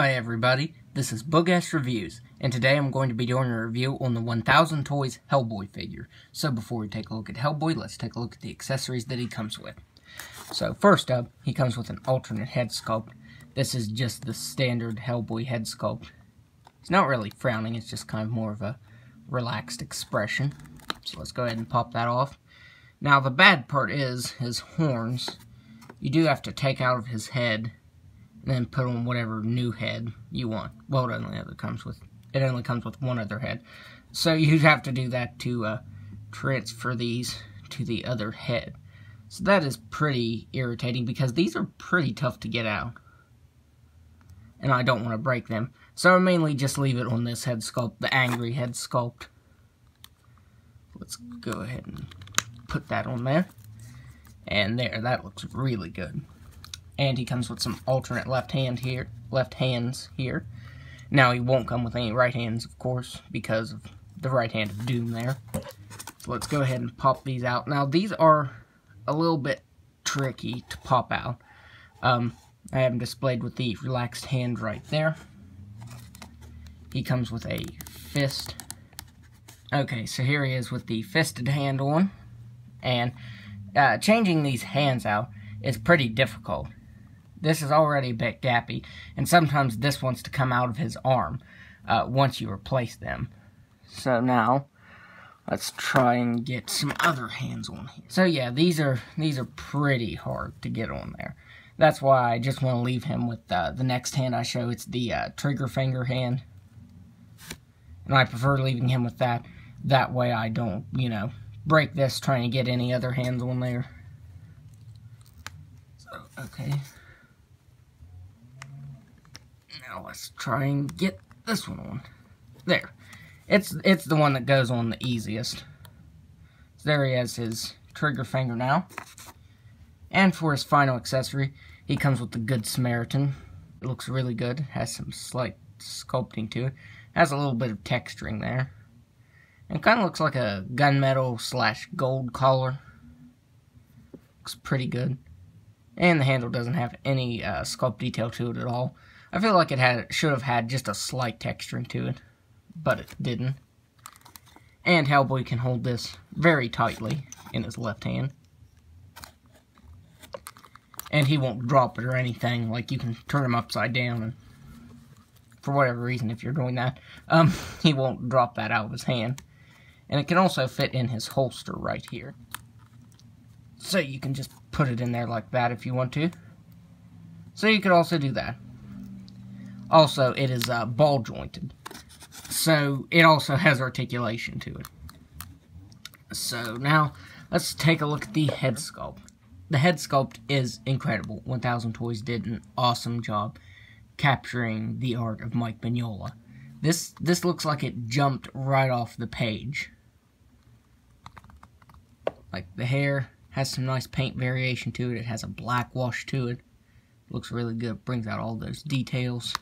Hi everybody, this is Boogash Reviews, and today I'm going to be doing a review on the 1000 Toys Hellboy figure. So before we take a look at Hellboy, let's take a look at the accessories that he comes with. So first up, he comes with an alternate head sculpt. This is just the standard Hellboy head sculpt. It's not really frowning, it's just kind of more of a relaxed expression. So let's go ahead and pop that off. Now the bad part is his horns. You do have to take out of his head and then put on whatever new head you want. Well, it only comes with one other head. So you'd have to do that to transfer these to the other head. So that is pretty irritating because these are pretty tough to get out. And I don't want to break them. So I mainly just leave it on this head sculpt, the angry head sculpt. Let's go ahead and put that on there. And there, that looks really good. And he comes with some alternate left hands here. Now he won't come with any right hands, of course, because of the right hand of doom there. So let's go ahead and pop these out. Now these are a little bit tricky to pop out. I have them displayed with the relaxed hand right there. He comes with a fist. Okay, so here he is with the fisted hand on. And changing these hands out is pretty difficult. This is already a bit gappy, and sometimes this wants to come out of his arm once you replace them. So now, let's try and get some other hands on here. So yeah, these are pretty hard to get on there. That's why I just want to leave him with the next hand I show. It's the trigger finger hand. And I prefer leaving him with that. That way I don't, break this trying to get any other hands on there. So, okay. Now let's try and get this one on. There. It's the one that goes on the easiest. So there he has his trigger finger now. And for his final accessory, he comes with the Good Samaritan. It looks really good. Has some slight sculpting to it. Has a little bit of texturing there. And kind of looks like a gunmetal / gold collar. Looks pretty good. And the handle doesn't have any sculpt detail to it at all. I feel like it should have had just a slight texturing to it, but it didn't. And Hellboy can hold this very tightly in his left hand. And he won't drop it or anything, like you can turn him upside down, and for whatever reason, if you're doing that, he won't drop that out of his hand. And it can also fit in his holster right here. So you can just put it in there like that if you want to. So you could also do that. Also, it is ball jointed. So it also has articulation to it. So now, let's take a look at the head sculpt. The head sculpt is incredible. 1000 Toys did an awesome job capturing the art of Mike Mignola. This looks like it jumped right off the page. Like the hair has some nice paint variation to it. It has a black wash to it. Looks really good. It brings out all those details.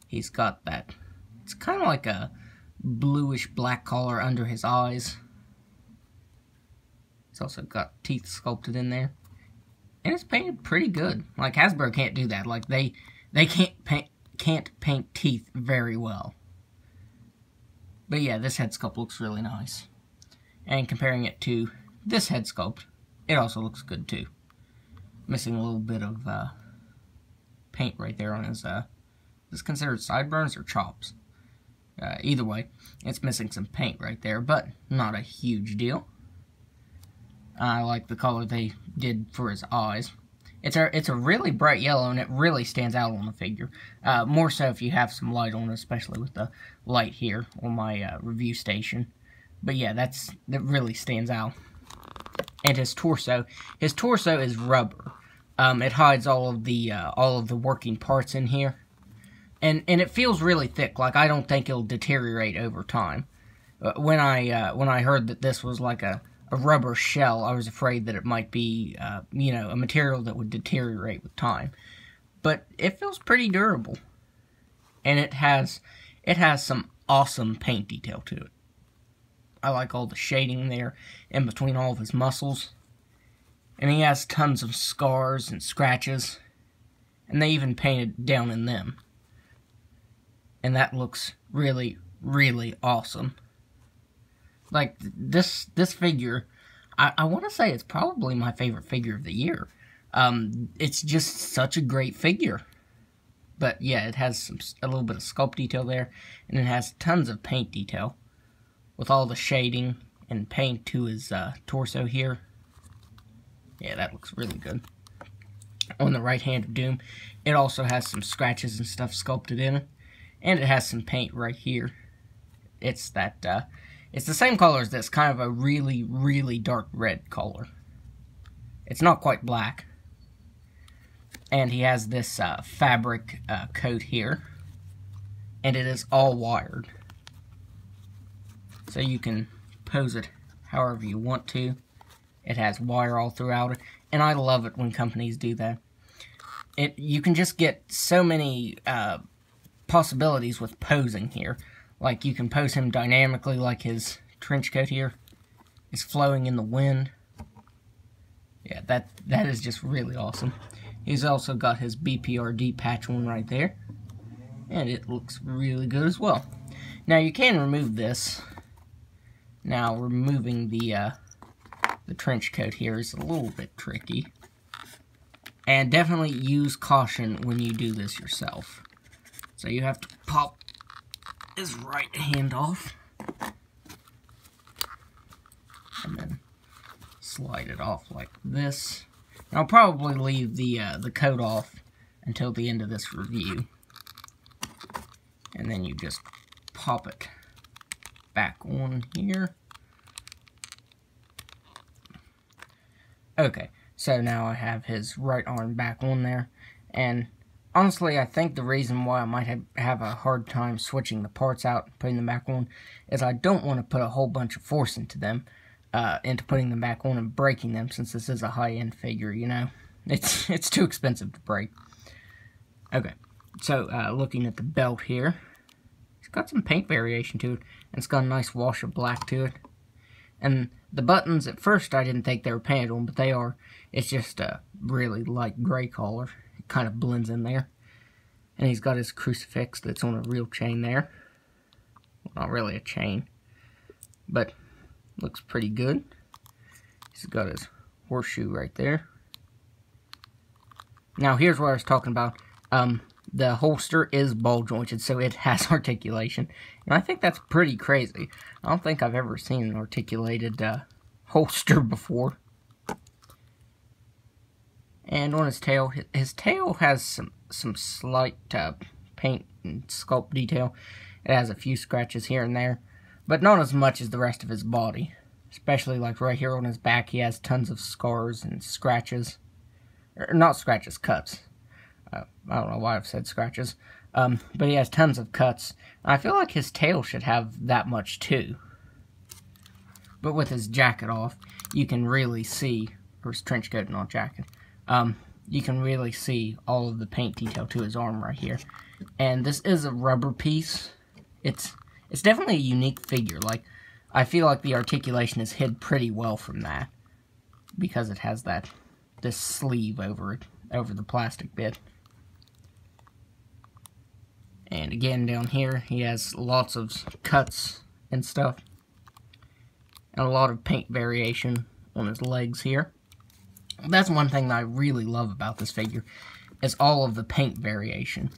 He's got that. It's kind of like a bluish black collar under his eyes. It's also got teeth sculpted in there. And it's painted pretty good. Like Hasbro can't do that. Like they can't paint teeth very well. But yeah, this head sculpt looks really nice. And comparing it to this head sculpt, it also looks good too. Missing a little bit of paint right there on his, is this considered sideburns or chops? Either way, it's missing some paint right there, but not a huge deal. I like the color they did for his eyes. It's a really bright yellow, and it really stands out on the figure. More so if you have some light on, especially with the light here on my review station. But yeah, that really stands out. And his torso is rubber. It hides all of the working parts in here, and it feels really thick. Like I don't think it'll deteriorate over time. When I heard that this was like a rubber shell, I was afraid that it might be a material that would deteriorate with time. But it feels pretty durable, and it has some awesome paint detail to it. I like all the shading there in between all of his muscles. And he has tons of scars and scratches. And they even painted down in them. And that looks really, really awesome. Like, this figure, I want to say it's probably my favorite figure of the year. It's just such a great figure. But yeah, it has a little bit of sculpt detail there, and it has tons of paint detail with all the shading and paint to his torso here. Yeah, that looks really good. On the right hand of Doom, it also has some scratches and stuff sculpted in it, and it has some paint right here. It's that it's the same color as this, kind of a really, really dark red color. It's not quite black. And he has this fabric coat here, and it is all wired. So you can pose it however you want to. It has wire all throughout it, and I love it when companies do that. You can just get so many possibilities with posing here. Like, you can pose him dynamically, like his trench coat here is flowing in the wind. Yeah, that is just really awesome. He's also got his BPRD patch on right there, and it looks really good as well. Now, you can remove this. Now, removing the trench coat here is a little bit tricky. And definitely use caution when you do this yourself. So you have to pop his right hand off. And then slide it off like this. And I'll probably leave the coat off until the end of this review. And then you just pop it back on here. Okay, so now I have his right arm back on there, and honestly, I think the reason why I might have a hard time switching the parts out and putting them back on is I don't want to put a whole bunch of force into them, into putting them back on and breaking them, since this is a high-end figure, you know. It's too expensive to break. Okay, so looking at the belt here, it's got some paint variation to it, and it's got a nice wash of black to it. And the buttons, at first I didn't think they were painted on, but they are. It's just a really light gray color. It kind of blends in there. And he's got his crucifix that's on a real chain there. Well, not really a chain, but looks pretty good. He's got his horseshoe right there. Now here's what I was talking about. The holster is ball jointed, so it has articulation. And I think that's pretty crazy. I don't think I've ever seen an articulated holster before. And on his tail has some slight paint and sculpt detail. It has a few scratches here and there, but not as much as the rest of his body. Especially like right here on his back, he has tons of scars and scratches. Or not scratches, cuts. I don't know why I've said scratches. But he has tons of cuts. I feel like his tail should have that much too. But with his jacket off, you can really see, or his trench coat, not jacket, you can really see all of the paint detail to his arm right here. And this is a rubber piece. It's definitely a unique figure. Like, I feel like the articulation is hid pretty well from that, because it has this sleeve over it, over the plastic bit. And again, down here, he has lots of cuts and stuff. And a lot of paint variation on his legs here. That's one thing that I really love about this figure, is all of the paint variation.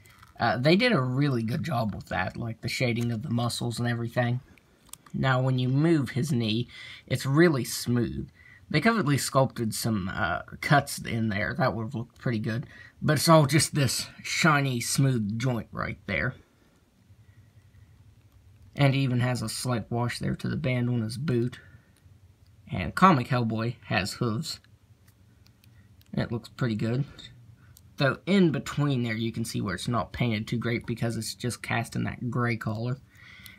They did a really good job with that, like the shading of the muscles and everything. Now, when you move his knee, it's really smooth. They could have at least sculpted some cuts in there. That would have looked pretty good. But it's all just this shiny, smooth joint right there. And he even has a slight wash there to the band on his boot. And Comic Hellboy has hooves. And it looks pretty good. Though in between there you can see where it's not painted too great because it's just cast in that gray color.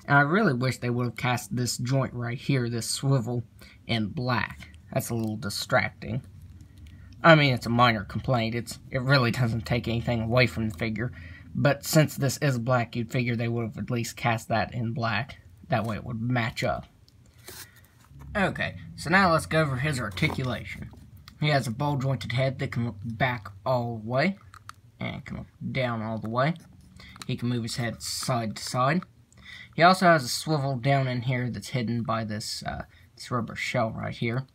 And I really wish they would have cast this joint right here, this swivel, in black. That's a little distracting. I mean, it's a minor complaint. It really doesn't take anything away from the figure. But since this is black, you'd figure they would have at least cast that in black. That way it would match up. Okay, so now let's go over his articulation. He has a ball-jointed head that can look back all the way, and can look down all the way. He can move his head side to side. He also has a swivel down in here that's hidden by this rubber shell right here.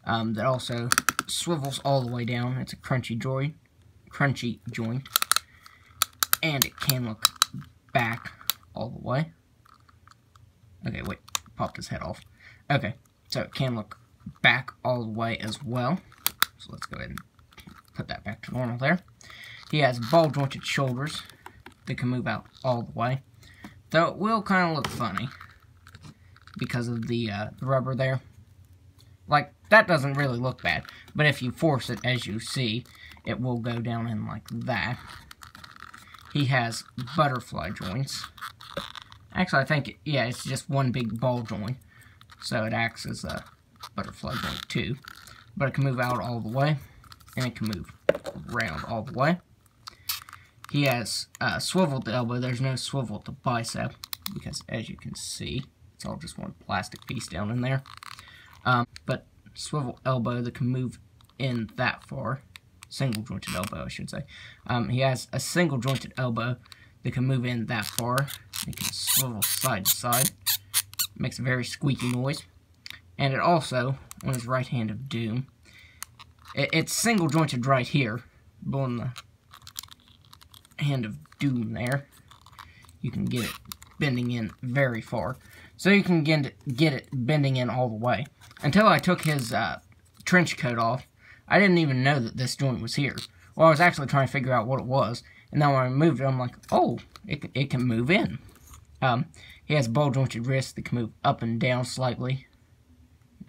That also swivels all the way down. It's a crunchy joint. And it can look back all the way. Okay, wait, popped his head off. Okay, so it can look back all the way as well. So let's go ahead and put that back to normal there. He has ball jointed shoulders that can move out all the way. Though it will kind of look funny because of the rubber there. Like, that doesn't really look bad. But if you force it, as you see, it will go down in like that. He has butterfly joints. Actually, I think, yeah, it's just one big ball joint. So it acts as a butterfly joint too. But it can move out all the way. And it can move around all the way. He has swivel at the elbow. There's no swivel at the bicep. Because, as you can see, it's all just one plastic piece down in there. But swivel elbow that can move in that far. Single jointed elbow, I should say. He has a single jointed elbow that can move in that far. It can swivel side to side. It makes a very squeaky noise. And it also, on his right hand of doom, it's single jointed right here, but on the hand of doom there, you can get it bending in very far. So you can get it bending in all the way. Until I took his trench coat off, I didn't even know that this joint was here. Well, I was actually trying to figure out what it was. And then when I moved it, I'm like, oh, it can move in. He has ball jointed wrists that can move up and down slightly.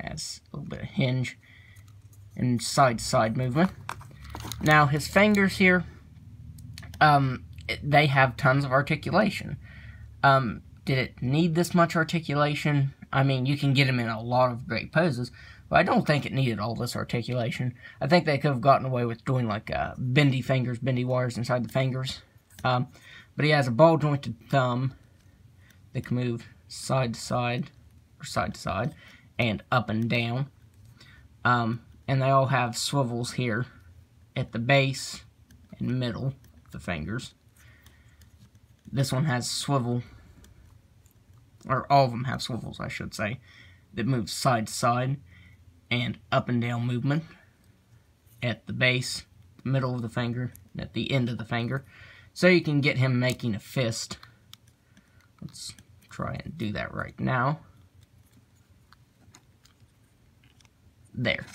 Has a little bit of hinge and side-to-side movement. Now, his fingers here, they have tons of articulation. Did it need this much articulation? I mean, you can get him in a lot of great poses, but I don't think it needed all this articulation. I think they could have gotten away with doing like bendy fingers, bendy wires inside the fingers. But he has a ball jointed thumb that can move side to side, or side to side, and up and down. And they all have swivels here at the base and middle of the fingers. This one has swivel, or all of them have swivels, I should say, that move side to side and up and down movement at the base, the middle of the finger, and at the end of the finger. So you can get him making a fist. Let's try and do that right now. There.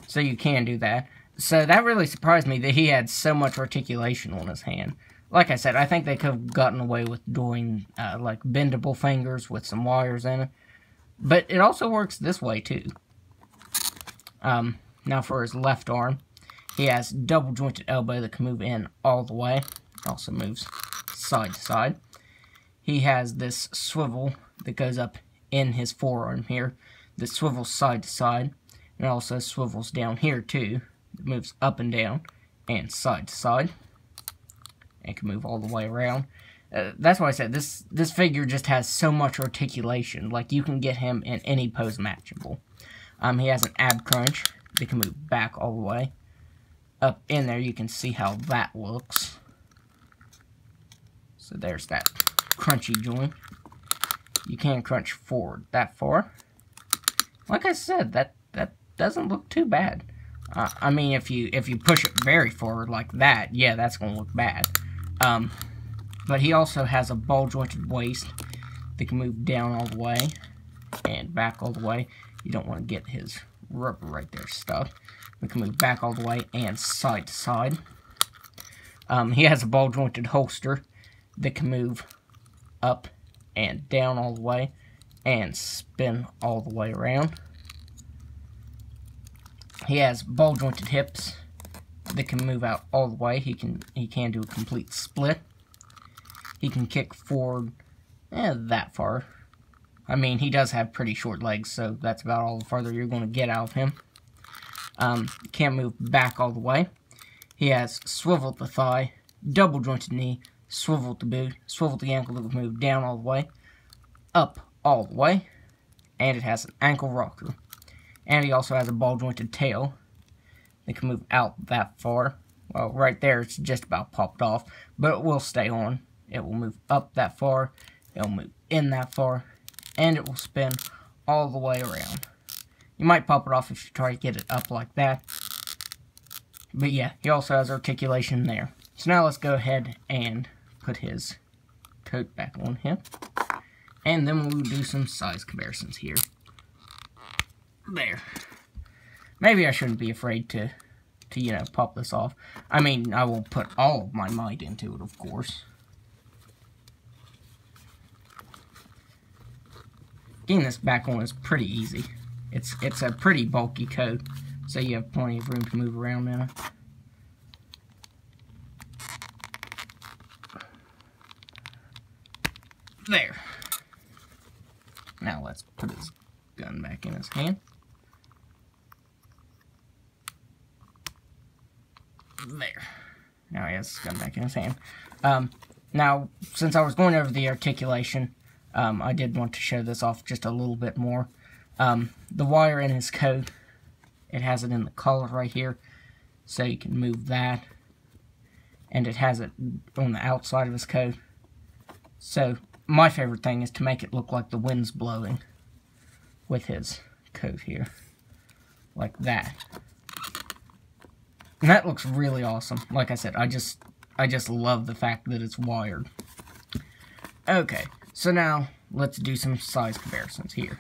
So you can do that. So that really surprised me that he had so much articulation on his hand. Like I said, I think they could have gotten away with doing like bendable fingers with some wires in it. But it also works this way too. Now for his left arm, he has double jointed elbow that can move in all the way. It also moves side to side. He has this swivel that goes up in his forearm here that swivels side to side. And also swivels down here too. It moves up and down and side to side. And can move all the way around. That's why I said this figure just has so much articulation. Like, you can get him in any pose matchable. He has an ab crunch that can move back all the way. Up in there, you can see how that looks. So there's that crunchy joint. You can crunch forward that far. Like I said, that doesn't look too bad. I mean, if you push it very forward like that, yeah, that's going to look bad. But he also has a ball jointed waist that can move down all the way and back all the way. You don't want to get his rubber right there stuck. We can move back all the way and side to side. He has a ball jointed holster that can move up and down all the way and spin all the way around. He has ball jointed hips that can move out all the way. He can do a complete split. He can kick forward that far. I mean, he does have pretty short legs, so that's about all the farther you're going to get out of him. Can't move back all the way. He has swivel at the thigh, double jointed knee, swivel at the boot, swivel at the ankle that will move down all the way, up all the way, and it has an ankle rocker. And he also has a ball jointed tail that can move out that far. Well, right there it's just about popped off, but it will stay on it will move up that far, it will move in that far, and it will spin all the way around. You might pop it off if you try to get it up like that. But yeah, he also has articulation there. So now let's go ahead and put his coat back on him. And then we'll do some size comparisons here. There. Maybe I shouldn't be afraid to pop this off. I mean, I will put all of my might into it, of course. Getting this back on is pretty easy. It's a pretty bulky coat, so you have plenty of room to move around in it. There. Now let's put his gun back in his hand. There. Now he has his gun back in his hand. Now, since I was going over the articulation, I did want to show this off just a little bit more. The wire in his coat, it has it in the collar right here, so you can move that. And it has it on the outside of his coat. So, my favorite thing is to make it look like the wind's blowing with his coat here. Like that. And that looks really awesome. Like I said, I just love the fact that it's wired. Okay, so now let's do some size comparisons here.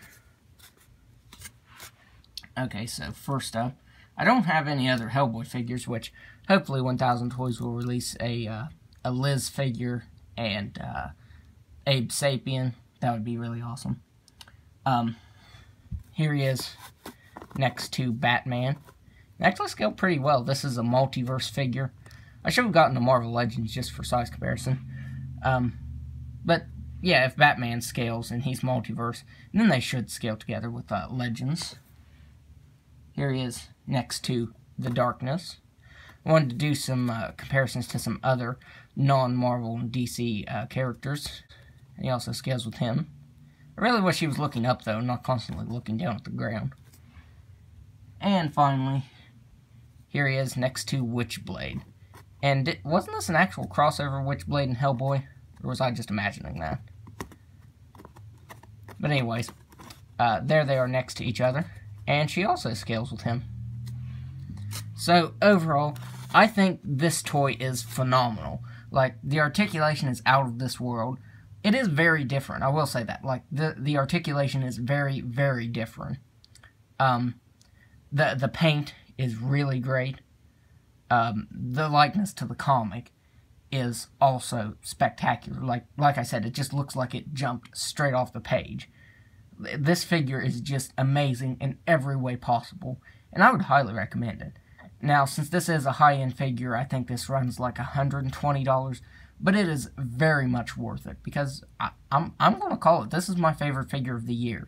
Okay, so first up, I don't have any other Hellboy figures, which hopefully 1000 Toys will release a Liz figure and Abe Sapien. That would be really awesome. Here he is next to Batman. It actually scaled pretty well. This is a multiverse figure. I should have gotten a Marvel Legends just for size comparison. But yeah, if Batman scales and he's multiverse, then they should scale together with Legends. Here he is next to The Darkness. I wanted to do some comparisons to some other non-Marvel and DC characters. And he also scales with him. I really wish he was looking up, though, not constantly looking down at the ground. And finally, here he is next to Witchblade. And wasn't this an actual crossover, Witchblade and Hellboy? Or was I just imagining that? But anyways, there they are next to each other. And she also scales with him. So, overall, I think this toy is phenomenal. Like, the articulation is out of this world. It is very different, I will say that. Like, the articulation is very, very different. The paint is really great. The likeness to the comic is also spectacular. Like I said, it just looks like it jumped straight off the page. This figure is just amazing in every way possible, and I would highly recommend it. Now, since this is a high-end figure, I think this runs like $120, but it is very much worth it, because I'm going to call it, this is my favorite figure of the year.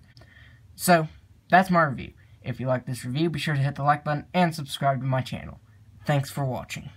So, that's my review. If you like this review, be sure to hit the like button and subscribe to my channel. Thanks for watching.